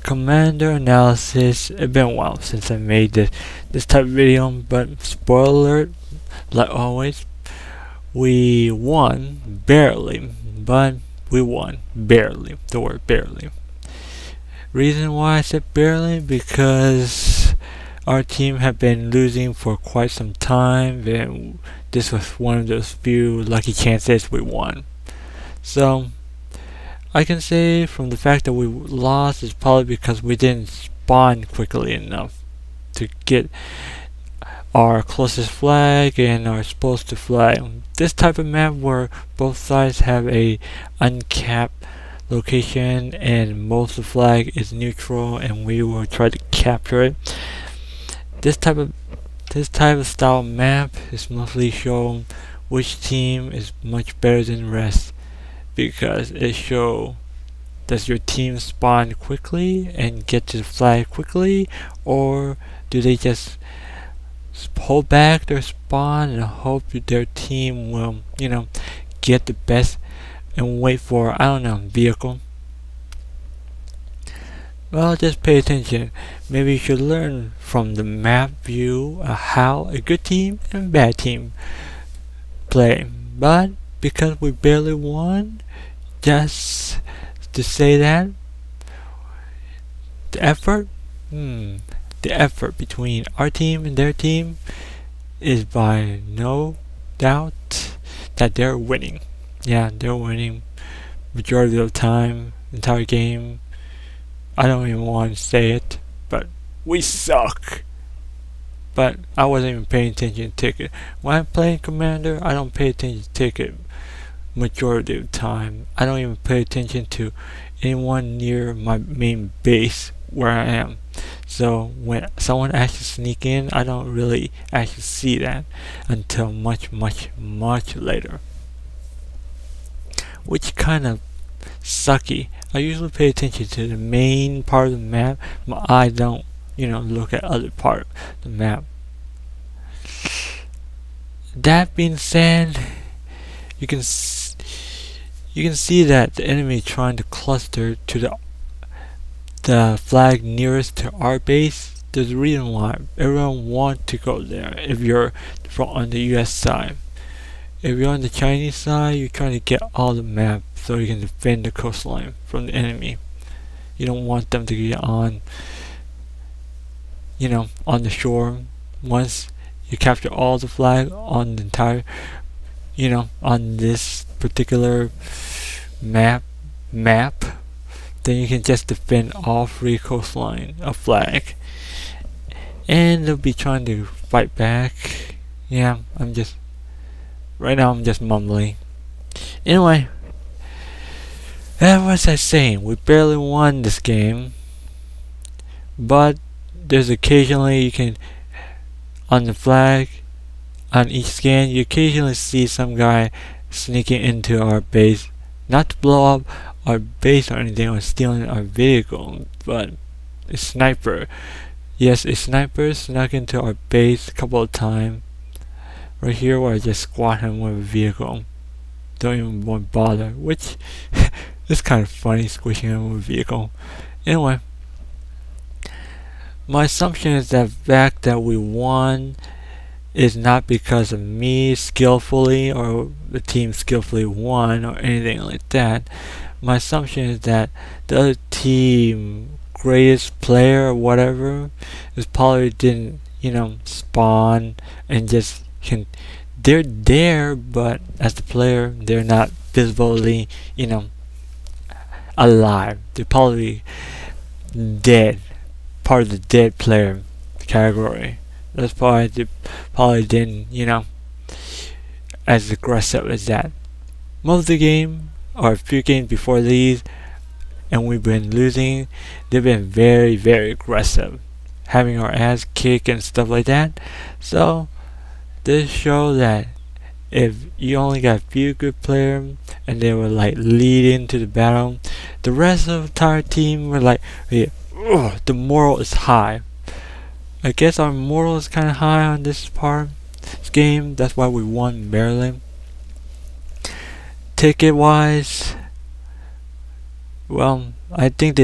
Commander analysis. It's been a while since I made this type of video, but spoiler alert, like always, we won barely, but we won barely. The word barely. Reason why I said barely, because our team had been losing for quite some time, and this was one of those few lucky chances we won. So I can say from the fact that we lost is probably because we didn't spawn quickly enough to get our closest flag and are supposed to flag. This type of map where both sides have a uncapped location and most of the flag is neutral and we will try to capture it. This type of style map is mostly shown which team is much better than the rest, because it shows does your team spawn quickly and get to the flag quickly, or do they just hold back their spawn and hope their team will, get the best and wait for, I don't know, vehicle. Well, just pay attention. Maybe you should learn from the map view how a good team and a bad team play. But because we barely won, just to say that the effort between our team and their team is by no doubt that they're winning. Yeah, they're winning majority of the time, entire game. I don't even want to say it, but we suck. But I wasn't even paying attention to ticket. When I'm playing Commander, I don't pay attention to ticket majority of the time. I don't even pay attention to anyone near my main base where I am. So when someone actually sneak in, I don't really actually see that until much later, which kind of sucky. I usually pay attention to the main part of the map, but I don't, look at other part of the map. That being said, you can see that the enemy is trying to cluster to the flag nearest to our base. There's a reason why everyone wants to go there. If you're on the US side, if you're on the Chinese side, you're trying to get all the map so you can defend the coastline from the enemy. You don't want them to get on, on the shore. Once you capture all the flag on the entire, on this particular map, then you can just defend all three coastline of flag, and they'll be trying to fight back. Yeah, right now I'm just mumbling. Anyway, what was I saying? We barely won this game, but there's occasionally you can, on the flag, on each scan, you occasionally see some guy sneaking into our base, not to blow up our base or anything or stealing our vehicle, but a sniper. Yes, a sniper snuck into our base a couple of times. Right here where I just squat him with a vehicle. Don't even want to bother, which is kind of funny, squishing him with a vehicle. Anyway, my assumption is that the fact that we won is not because of me skillfully or the team skillfully won or anything like that. My assumption is that the other team greatest player or whatever is probably didn't, spawn and just they're there, but as the player they're not visibly, alive. They're probably dead, part of the dead player category. That's why they probably didn't, as aggressive as that. Most of the game, or a few games before these, and we've been losing, they've been very aggressive, having our ass kicked and stuff like that. So this shows that if you only got a few good players and they were like lead into the battle, the rest of the entire team were like, yeah, the moral is high. I guess our moral is kind of high on this game. That's why we won barely. Ticket wise, Well, I think the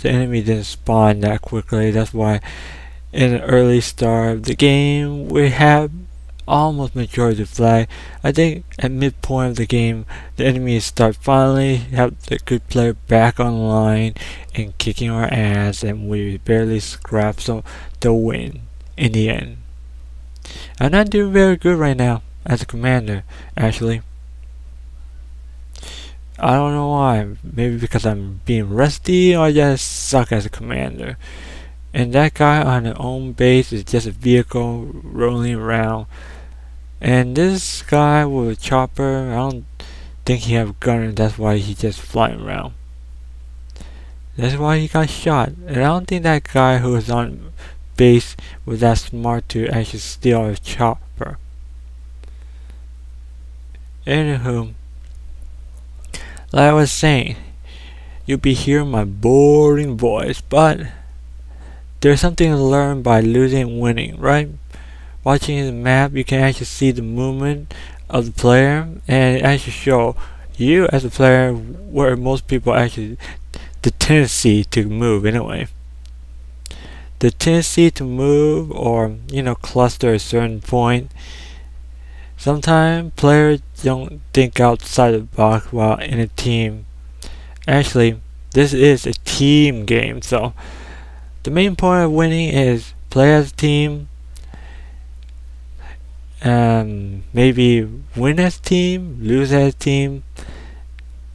enemy didn't spawn that quickly. That's why in the early start of the game we have almost majority flag. I think at midpoint of the game the enemies start finally have the good player back online and kicking our ass, and we barely scrap the win in the end. I'm not doing very good right now as a commander, actually. I don't know why. Maybe because I'm being rusty, or I just suck as a commander. And that guy on his own base is just a vehicle rolling around. And this guy with a chopper, I don't think he have a gunner. That's why he's just flying around. That's why he got shot. And I don't think that guy who was on base was that smart to actually steal a chopper. Anywho, like I was saying, you'll be hearing my boring voice, but there's something to learn by losing and winning, right? Watching the map, you can actually see the movement of the player, and it actually show you as a player where most people actually the tendency to move anyway. The tendency to move or cluster a certain point. Sometimes players don't think outside the box while in a team. Actually, this is a team game, so the main point of winning is play as a team, maybe win as a team, lose as a team,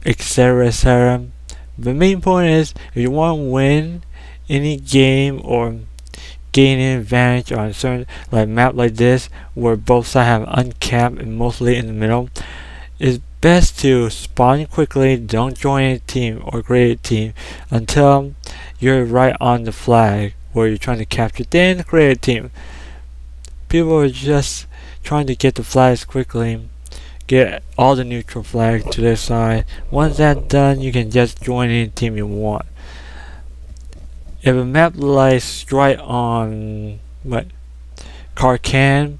etc, etc. The main point is if you want to win any game or gain an advantage on a certain map like this where both sides have uncapped and mostly in the middle, it's best to spawn quickly, don't join a team or create a team until you're right on the flag where you're trying to capture, then create a team. People are just trying to get the flags quickly, get all the neutral flags to their side. Once that's done, you can just join any team you want. If a map lies right on Karkan,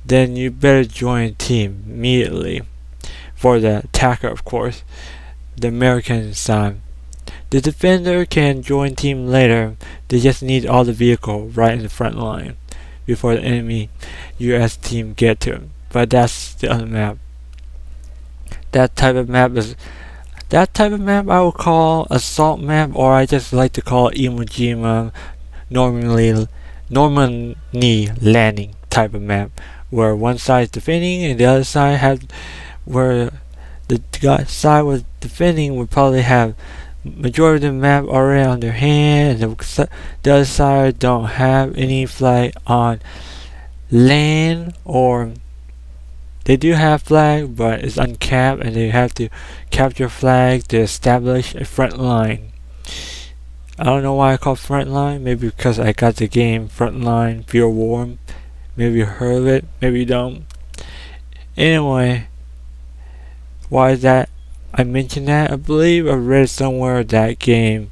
then you better join a team immediately. For the attacker, of course, the American side. The defender can join team later. They just need all the vehicle right in the front line before the enemy US team get to him. But that's the other map. That type of map I would call assault map, or I just like to call Iwo Jima Normandy landing type of map, where one side is defending and the other side has where the side was defending would probably have majority of the map already on their hand, and the other side don't have any flag on land, or they do have flag but it's uncapped and they have to capture flag to establish a front line. I don't know why I call front line, maybe because I got the game Front Line Fear War. Maybe you heard of it, maybe you don't. Anyway, why is that I mentioned that? I believe I read somewhere that game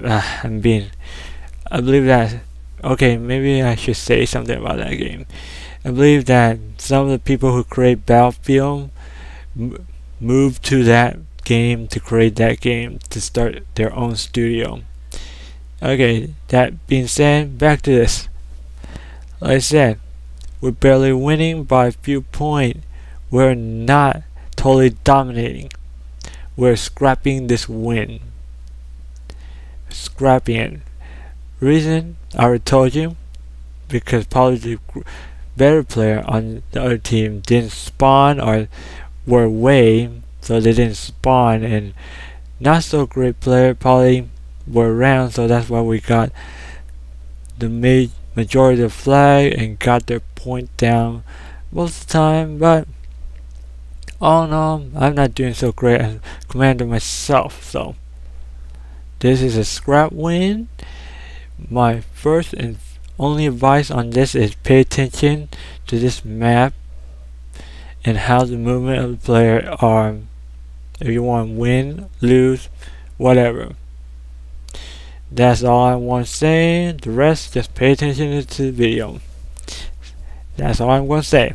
I believe that, okay, maybe I should say something about that game. I believe that some of the people who create Battlefield moved to that game to create that game to start their own studio. Okay, that being said, back to this. Like I said, we're barely winning by a few points. We're not totally dominating. We're scrapping this win. Scrapping it. Reason I already told you, because probably the better player on the other team didn't spawn or were away, so they didn't spawn, and not so great player probably were around, so that's why we got the majority of the flag and got their point down most of the time. But all in all, I'm not doing so great as commander myself, so this is a scrap win. My first and only advice on this is pay attention to this map and how the movement of the player are. If you want to win, lose, whatever. That's all I want to say. The rest, just pay attention to the video. That's all I'm going to say.